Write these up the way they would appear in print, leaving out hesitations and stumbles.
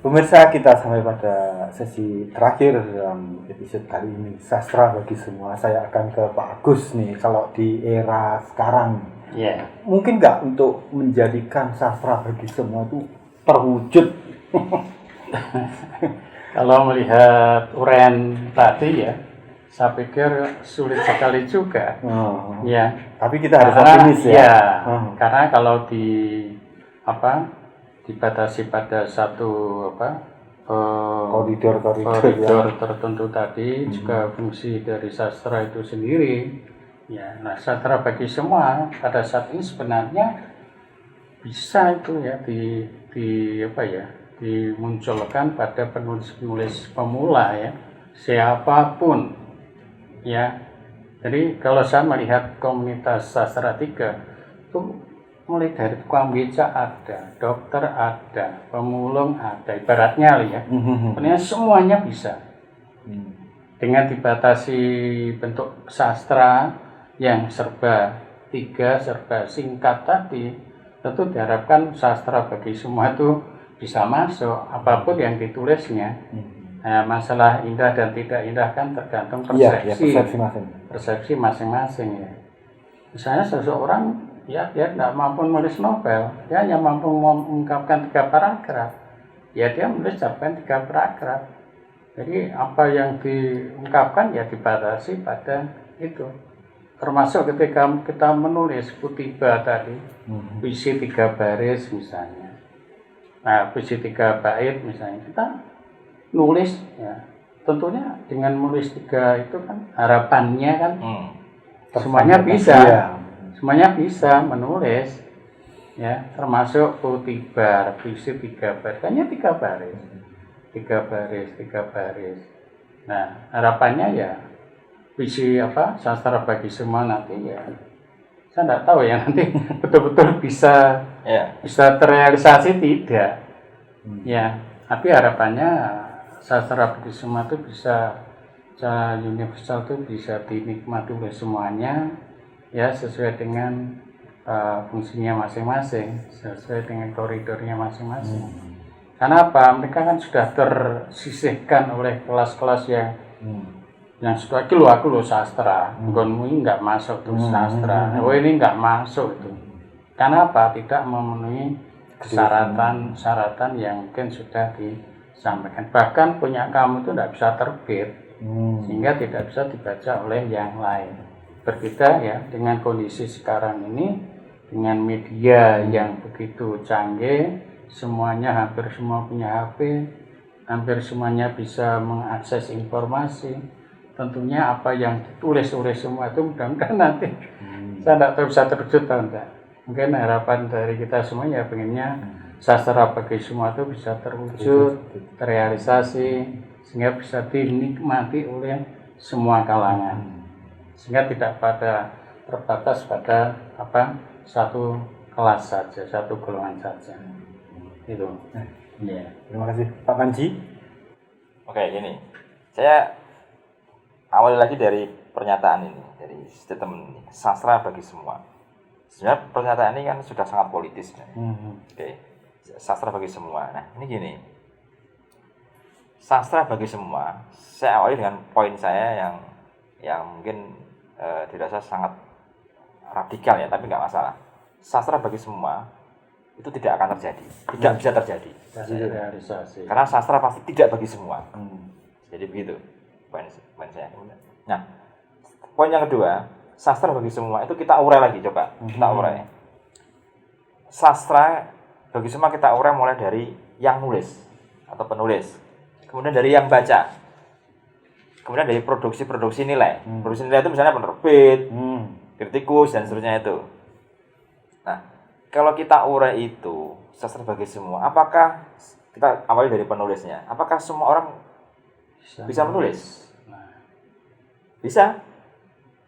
Pemirsa, kita sampai pada sesi terakhir dalam episode kali ini, sastra bagi semua. Saya akan ke Pak Agus nih, kalau di era sekarang, mungkin nggak untuk menjadikan sastra bagi semua itu terwujud? Kalau melihat uraian tadi ya, saya pikir sulit sekali juga. Ya. Tapi kita harus optimis ya. Ya, karena kalau dibatasi pada satu koridor tertentu tadi, juga fungsi dari sastra itu sendiri. Ya, nah sastra bagi semua pada saat ini sebenarnya bisa itu ya dimunculkan pada penulis-penulis pemula ya, siapapun ya. Jadi kalau saya melihat komunitas sastra 3 itu mulai dari tukang beca ada, dokter ada, pemulung ada, ibaratnya ya. Sebenarnya semuanya bisa. Dengan dibatasi bentuk sastra yang serba 3, serba singkat tadi, tentu diharapkan sastra bagi semua itu bisa masuk apapun yang ditulisnya. Nah, masalah indah dan tidak indah kan tergantung persepsi masing-masing ya. Misalnya seseorang dia tidak mampu menulis novel, dia hanya mampu mengungkapkan 3 paragraf, ya dia menulis cerpen 3 paragraf. Jadi apa yang diungkapkan ya dibatasi pada itu. Termasuk ketika kita menulis kutiba tadi, puisi 3 baris misalnya, nah puisi 3 bait misalnya, kita nulis ya, tentunya dengan menulis 3 itu kan harapannya kan semuanya bisa. Semuanya bisa menulis ya, termasuk kutiba, puisi 3 baris, hanya 3 baris. Nah, harapannya ya puisi sastra bagi semua nanti ya, saya tidak tahu ya nanti betul-betul bisa terrealisasi tidak. Ya, tapi harapannya sastra bagi semua itu bisa secara universal itu bisa dinikmati oleh semuanya. Ya, sesuai dengan fungsinya masing-masing, sesuai dengan koridornya masing-masing. Karena apa? Mereka kan sudah tersisihkan oleh kelas-kelas yang sudah aku lo sastra, gonmu ini nggak masuk tuh sastra, ini nggak masuk itu. Karena apa? Tidak memenuhi syaratan yang mungkin sudah disampaikan. Bahkan punya kamu itu tidak bisa terbit, sehingga tidak bisa dibaca oleh yang lain. Berbeda ya dengan kondisi sekarang ini, dengan media yang begitu canggih, semuanya hampir semua punya HP, hampir semuanya bisa mengakses informasi. Tentunya apa yang ditulis oleh semua itu mudah-mudahan nanti saya tidak tahu bisa terwujud atau enggak. Mungkin harapan dari kita semuanya pengennya sastra bagi semua itu bisa terwujud, terrealisasi, sehingga bisa dinikmati oleh semua kalangan. Sehingga tidak terbatas pada satu kelas saja, satu golongan saja. Itu. Ya. Terima kasih Pak Panji. Oke, gini. Saya awali lagi dari pernyataan ini, dari statement ini, sastra bagi semua. Sebenarnya pernyataan ini kan sudah sangat politis. Oke. Sastra bagi semua. Nah, ini gini. Sastra bagi semua, saya awali dengan poin saya yang mungkin dirasa sangat radikal ya, tapi nggak masalah. Sastra bagi semua itu tidak akan terjadi, tidak bisa terjadi. Karena sastra pasti tidak bagi semua. Jadi begitu poin saya. Nah, poin yang kedua, sastra bagi semua itu kita urai lagi, coba kita urai. Sastra bagi semua kita urai mulai dari yang nulis atau penulis, kemudian dari yang baca, kemudian dari produksi nilai. Produksi nilai itu misalnya penerbit, kritikus, dan seterusnya itu. Nah, kalau kita urai itu, sastra bagi semua, apakah kita awali dari penulisnya? Apakah semua orang bisa menulis? Bisa.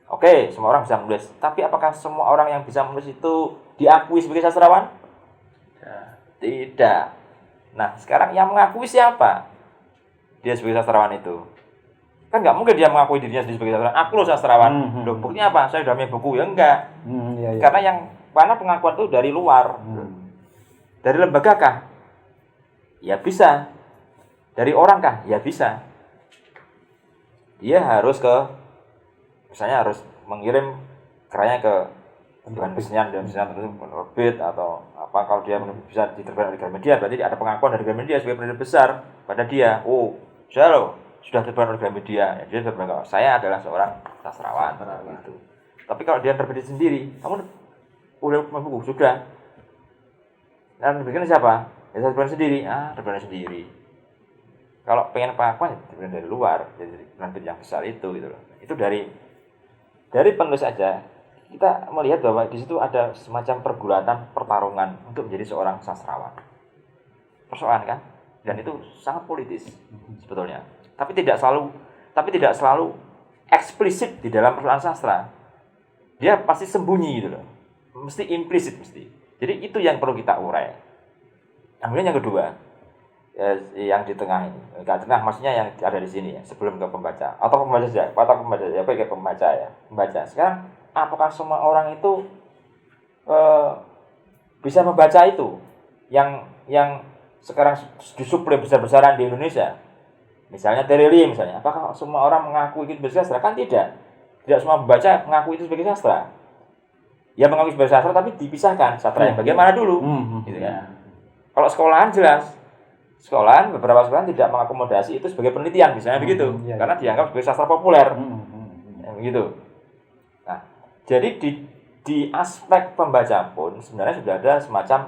Oke, semua orang bisa menulis. Tapi apakah semua orang yang bisa menulis itu diakui sebagai sastrawan? Tidak. Nah, sekarang yang mengakui siapa? Dia sebagai sastrawan itu. Kan nggak mungkin dia mengakui dirinya sendiri sebagai sastrawan. Aku loh sastrawan. Loh, buktinya apa? Saya udah punya buku. Ya enggak. Karena pengakuan itu dari luar. Dari lembaga kah? Ya bisa. Dari orang kah? Ya bisa. Dia harus misalnya harus mengirim keranya ke Dewan Kesenian tertentu, penerbit atau apa. Kalau dia bisa diterbitkan oleh Gramedia, berarti ada pengakuan dari Gramedia sebagai penerbit besar pada dia. Oh, sudah terbitkan oleh Gramedia. Ya, dia terbitkan. Saya adalah seorang sastrawan. Gitu. Tapi kalau dia terbit sendiri, kamu udah buku sudah. Dan terbitkan siapa? Ya saya terbitkan sendiri. Terbitkan sendiri. Kalau pengen pengakuan, ya terbitkan dari luar, jadi penerbit yang besar itu gitu loh. Itu dari penulis aja kita melihat bahwa di situ ada semacam pergulatan pertarungan untuk menjadi seorang sastrawan. Persoalan kan? Dan itu sangat politis sebetulnya. Tapi tidak selalu eksplisit di dalam persoalan sastra. Dia pasti sembunyi gitu loh. Mesti implisit mesti. Jadi itu yang perlu kita urai. Kemudian yang kedua, yang di tengah ini. Enggak tengah maksudnya yang ada di sini ya, sebelum ke pembaca. Atau pembaca saja, baik ke pembaca ya. Pembaca. Sekarang apakah semua orang itu bisa membaca itu? Yang sekarang disuplai besar-besaran di Indonesia. Misalnya Tereli misalnya. Apakah semua orang mengaku itu sebagai sastra? Kan tidak. Tidak semua membaca mengaku itu sebagai sastra. Ya mengaku sebagai sastra tapi dipisahkan. Sastra yang bagaimana dulu? Gitu kan. Kalau sekolahan jelas. Beberapa sekolahan tidak mengakomodasi itu sebagai penelitian misalnya begitu. Karena dianggap sebagai sastra populer. Begitu. Nah, jadi di aspek pembaca pun sebenarnya sudah ada semacam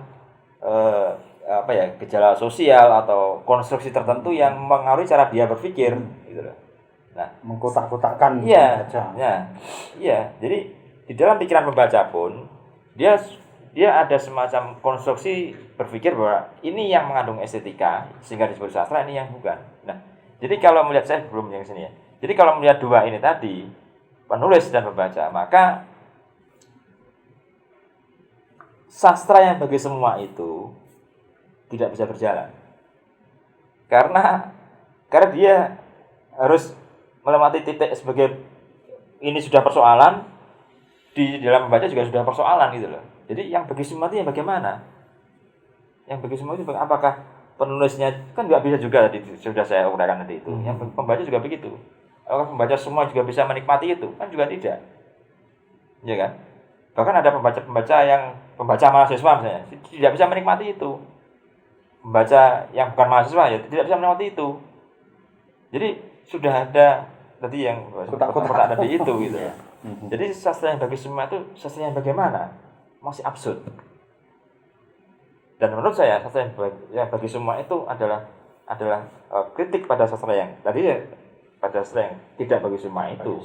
gejala sosial atau konstruksi tertentu yang mengaruhi cara dia berpikir gitu loh. Nah, mengkotak-kotakkan pembaca. Iya. Jadi di dalam pikiran pembaca pun dia ada semacam konstruksi berpikir bahwa ini yang mengandung estetika sehingga disebut sastra, ini yang bukan. Nah, jadi kalau melihat saya belum yang sini ya. Jadi kalau melihat dua ini tadi, penulis dan pembaca, maka sastra yang bagi semua itu tidak bisa berjalan. Karena dia harus melewati titik sebagai ini sudah persoalan, di dalam membaca juga sudah persoalan gitu loh. Jadi yang bagi semua itu yang bagaimana? Yang bagi semua itu apakah penulisnya kan nggak bisa juga tadi sudah saya uraikan tadi itu. Yang pembaca juga begitu. Apakah pembaca semua juga bisa menikmati itu? Kan juga tidak. Ya kan? Bahkan ada pembaca mahasiswa misalnya tidak bisa menikmati itu. Pembaca yang bukan mahasiswa ya tidak bisa menikmati itu. Jadi sudah ada tadi yang kotak-kotak tadi itu gitu. Jadi sastra yang bagi semua itu sastra yang bagaimana? Masih absurd. Dan menurut saya sastra yang bagi semua itu adalah kritik pada sastra yang tadi ya, pada sastra yang tidak bagi semua itu.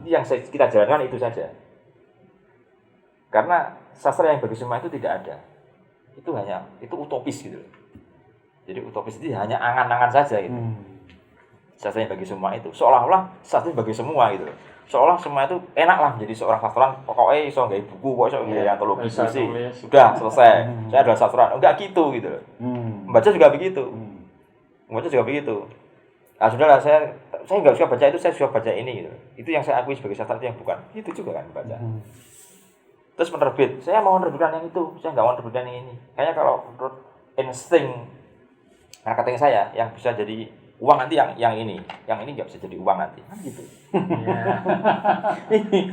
Jadi yang kita jalankan itu saja. Karena sastra yang bagi semua itu tidak ada. Itu utopis gitu. Jadi utopis itu hanya angan-angan saja gitu. Sastra yang bagi semua itu seolah-olah sastra bagi semua gitu. Seolah semua itu enak lah menjadi seorang sastrawan, pokoknya iso nggawe buku, pokoknya iso nggawe antologi puisi. Sudah selesai. Saya adalah sastrawan. Enggak gitu gitu loh. Membaca juga begitu. Nah, sudahlah saya enggak suka baca itu, saya suka baca ini gitu. Itu yang saya akui sebagai sastra, itu yang bukan. Itu juga kan baca. Terus penerbit, saya mau menerbitkan yang itu, saya enggak mau menerbitkan yang ini. Kayaknya kalau menurut insting marketing saya yang bisa jadi uang nanti yang ini nggak bisa jadi uang nanti kan gitu.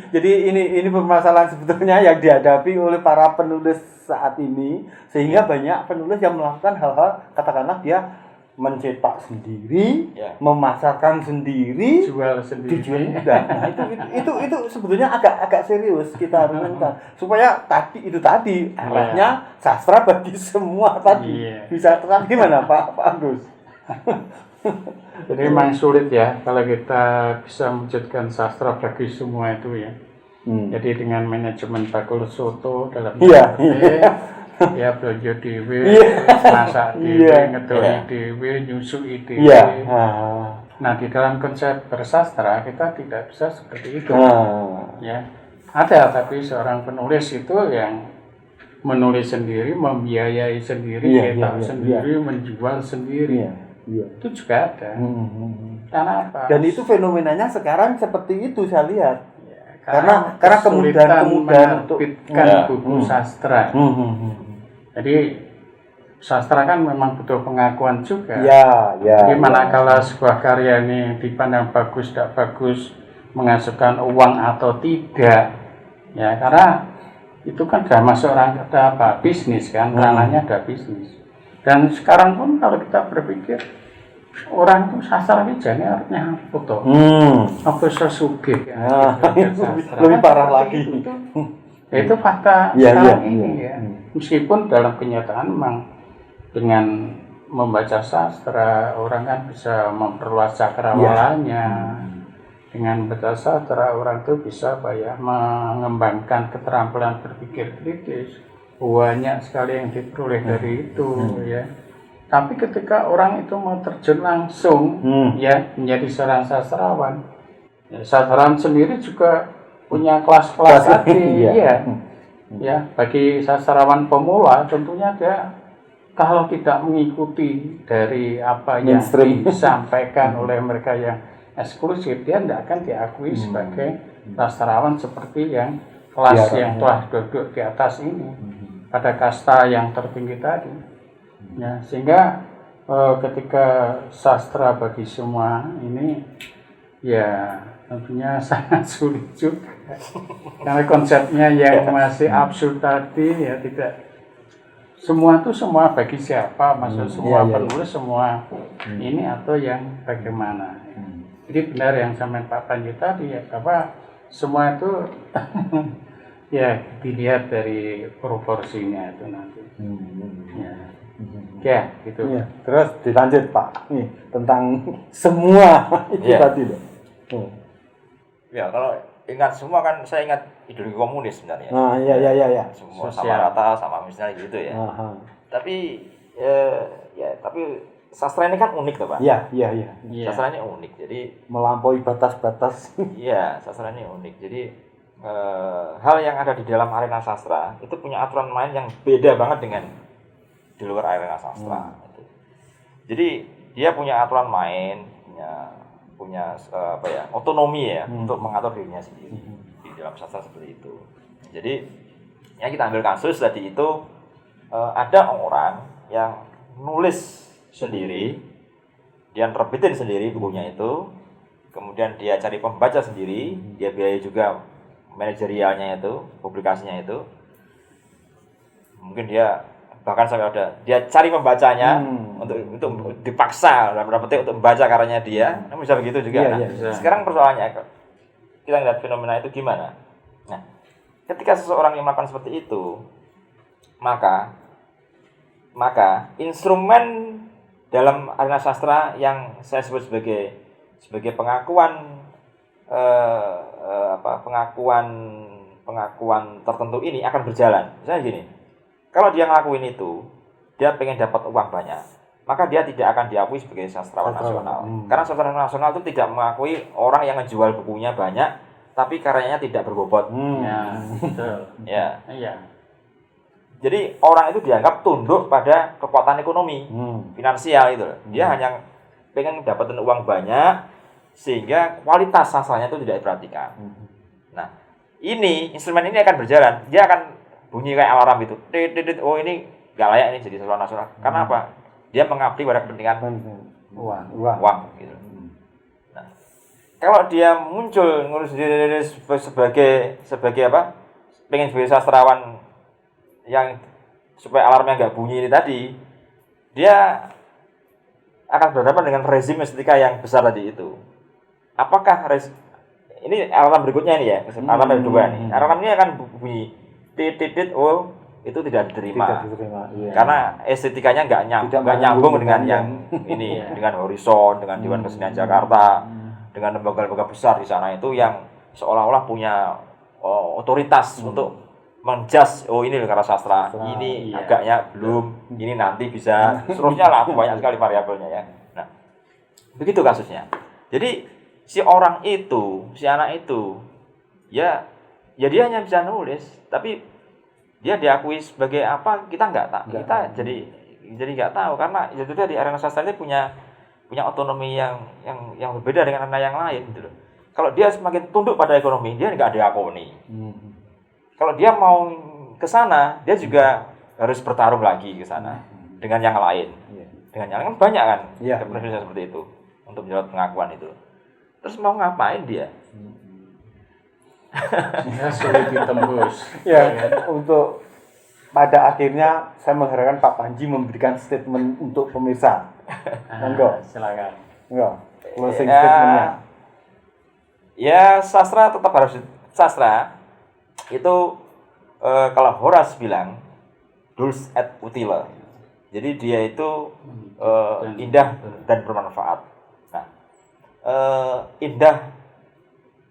Jadi ini permasalahan sebetulnya yang dihadapi oleh para penulis saat ini, sehingga banyak penulis yang melakukan hal-hal katakanlah dia mencetak sendiri, memasarkan sendiri, jual sendiri. Nah, itu sebetulnya agak serius kita renungkan supaya tadi arahnya sastra bagi semua tadi. Bisa terang gimana Pak Agus? Jadi memang sulit ya kalau kita bisa mewujudkan sastra bagi semua itu ya. Jadi dengan manajemen bakul soto dalam ya belanja dewe, masak dewe, ngedoli dewe, nyusui dewe. Nah di dalam konsep bersastra kita tidak bisa seperti itu. Ya ada, tapi seorang penulis itu yang menulis sendiri, membiayai sendiri, cetak sendiri, menjual sendiri. Itu juga ada. Karena apa? Dan itu fenomenanya sekarang seperti itu saya lihat. Karena kemudahan menerbitkan buku sastra. Jadi sastra kan memang butuh pengakuan juga. Ya. Gimana kalau sebuah karya ini dipandang bagus, tidak bagus, menghasilkan uang atau tidak? Ya, karena itu kan sudah masuk bisnis kan, ranahnya ada bisnis. Dan sekarang pun kalau kita berpikir, orang itu sastra ini jadi artinya foto. Apa sesugih ya, lebih parah lagi. Itu fakta sekarang ini ya. Meskipun dalam kenyataan memang dengan membaca sastra orang kan bisa memperluas cakrawalanya. Dengan membaca sastra orang itu bisa mengembangkan keterampilan berpikir kritis. Banyak sekali yang diperoleh dari itu ya. Tapi ketika orang itu mau terjun langsung ya menjadi seorang sastrawan, ya, sastrawan sendiri juga punya kelas-kelas tadi ya. Bagi sastrawan pemula tentunya dia kalau tidak mengikuti dari apa yang disampaikan oleh mereka yang eksklusif, dia tidak akan diakui sebagai sastrawan seperti yang kelas yang telah duduk di atas ini pada kasta yang tertinggi tadi. Ya, sehingga ketika sastra bagi semua ini ya tentunya sangat sulit juga karena konsepnya yang masih absurd tadi ya, tidak semua bagi siapa, maksud semua penulis semua ini atau yang bagaimana. Jadi benar yang sama Pak Panji tadi ya, bahwa semua itu ya dilihat dari proporsinya itu nanti. Ya gitu. Terus dilanjut Pak nih tentang semua itu tadi loh. Ya kalau ingat semua kan saya ingat ideologi komunis sebenarnya. Iya. Semua sama rata sama misalnya gitu ya. Tapi tapi sastra ini kan unik loh Pak. Iya. Sastra ini unik. Jadi melampaui batas-batas. Iya, sastra ini unik. Jadi hal yang ada di dalam arena sastra itu punya aturan main yang beda banget dengan di luar arena sastra. Jadi dia punya aturan main, punya otonomi ya untuk mengatur dirinya sendiri di dalam sastra seperti itu. Jadi ya kita ambil kasus tadi itu ada orang yang nulis sendiri, dia terbitin sendiri bukunya itu, kemudian dia cari pembaca sendiri, dia biayai juga manajerialnya itu, publikasinya itu, mungkin dia bahkan sampai dia cari pembacanya untuk dipaksa dalam petik untuk membaca karyanya dia, bisa begitu juga. Sekarang persoalannya kita lihat fenomena itu gimana. Nah, ketika seseorang yang melakukan seperti itu, maka instrumen dalam arena sastra yang saya sebut sebagai pengakuan pengakuan tertentu ini akan berjalan. Misalnya gini. Kalau dia ngelakuin itu, dia pengen dapat uang banyak, maka dia tidak akan diakui sebagai sastrawan nasional. Karena sastrawan nasional itu tidak mengakui orang yang menjual bukunya banyak, tapi karyanya tidak berbobot. Ya. Jadi orang itu dianggap tunduk pada kekuatan ekonomi, finansial itu. Dia hanya pengen dapatin uang banyak, sehingga kualitas sastranya itu tidak diperhatikan. Nah, instrumen ini akan berjalan. Dia akan bunyi kayak alarm itu, oh ini gak layak ini jadi sastrawan nasional. Karena apa? Dia mengabdi pada kepentingan uang gitu. Nah, kalau dia muncul ngurus diri sebagai apa? Pengen sebagai sastrawan yang supaya alarmnya nggak bunyi ini tadi, dia akan berhadapan dengan rezim estetika yang besar tadi itu. Apakah ini alarm berikutnya nih ya, alarm kedua nih. Alarm ini akan bunyi oh itu tidak diterima. Karena estetikanya nggak nyambung dengan yang ini, dengan Horizon, dengan Dewan Kesenian Jakarta, dengan lembaga-lembaga besar di sana itu yang seolah-olah punya otoritas untuk menjudge, oh ini karya sastra, ini agaknya belum, ini nanti bisa, seterusnya lah, banyak sekali variabelnya ya. Nah, begitu kasusnya. Jadi si anak itu, ya dia hanya bisa nulis, tapi dia diakui sebagai apa kita jadi nggak tahu, karena itu dia di arena sastra ini punya otonomi yang berbeda dengan arena yang lain gitu loh. Kalau dia semakin tunduk pada ekonomi, dia nggak diakoni. Kalau dia mau ke sana, dia juga harus bertarung lagi ke sana. dengan yang lain. Dengan yang lain kan banyak kan penulis seperti itu untuk menjawab pengakuan itu. Terus mau ngapain dia? Ya, sulit ditembus. Untuk pada akhirnya saya mengharapkan Pak Panji memberikan statement untuk pemirsa. Monggo, silakan. Monggo. Closing statement-nya. Ya, sastra tetap harus sastra. Itu kalau Horace bilang dulce et utile. Jadi dia itu indah dan bermanfaat. Nah, indah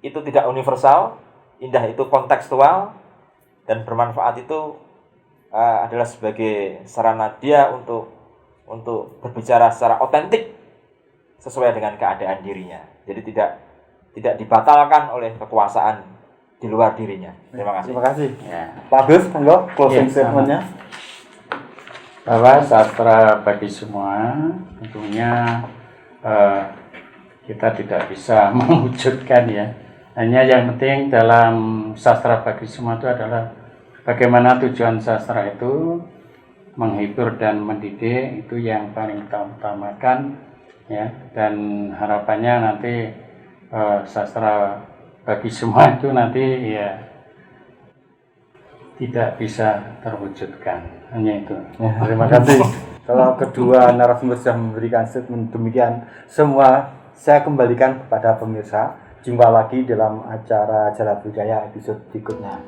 itu tidak universal, indah itu kontekstual, dan bermanfaat itu adalah sebagai sarana dia untuk berbicara secara otentik sesuai dengan keadaan dirinya. Jadi tidak dibatalkan oleh kekuasaan di luar dirinya. Terima kasih. Terima kasih. Ya. Pak Agus, monggo closing statement-nya. Bahwa sastra bagi semua tentunya kita tidak bisa mewujudkan ya. Hanya yang penting dalam sastra bagi semua itu adalah bagaimana tujuan sastra itu menghibur dan mendidik, itu yang paling kita utamakan ya. Dan harapannya nanti sastra bagi semua itu nanti ya tidak bisa terwujudkan. Hanya itu. Terima kasih. Kalau kedua narasumber sudah memberikan statement demikian semua, saya kembalikan kepada pemirsa. Jumpa lagi dalam acara Jala Budaya episode berikutnya.